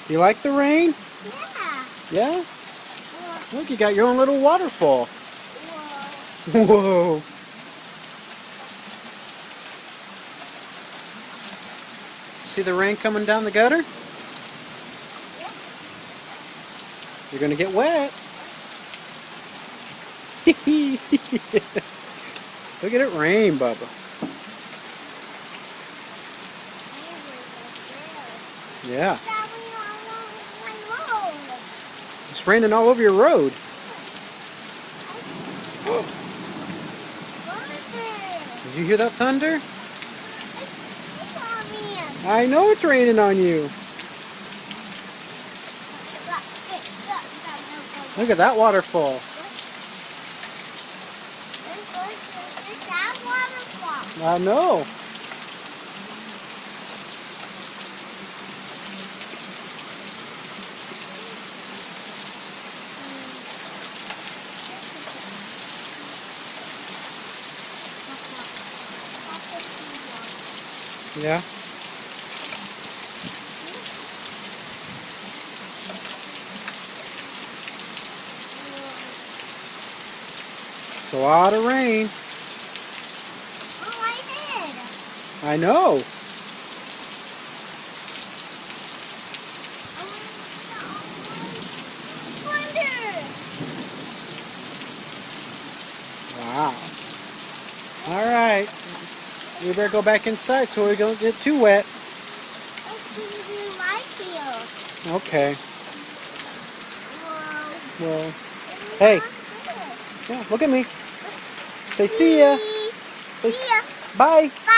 You like the rain? Yeah. Yeah? Look, you got your own little waterfall. Whoa. Whoa. See the rain coming down the gutter? You're going to get wet. Look at it rain, Bubba. Yeah. It's raining all over your road. Did you hear that thunder? I know it's raining on you. Look at that waterfall. I know. Yeah. It's a lot of rain. Oh, I did. I know. Wow. All right. We better go back inside so we don't get too wet. Okay. Well, hey. Yeah, look at me. Say see ya. Say See ya. bye. Bye.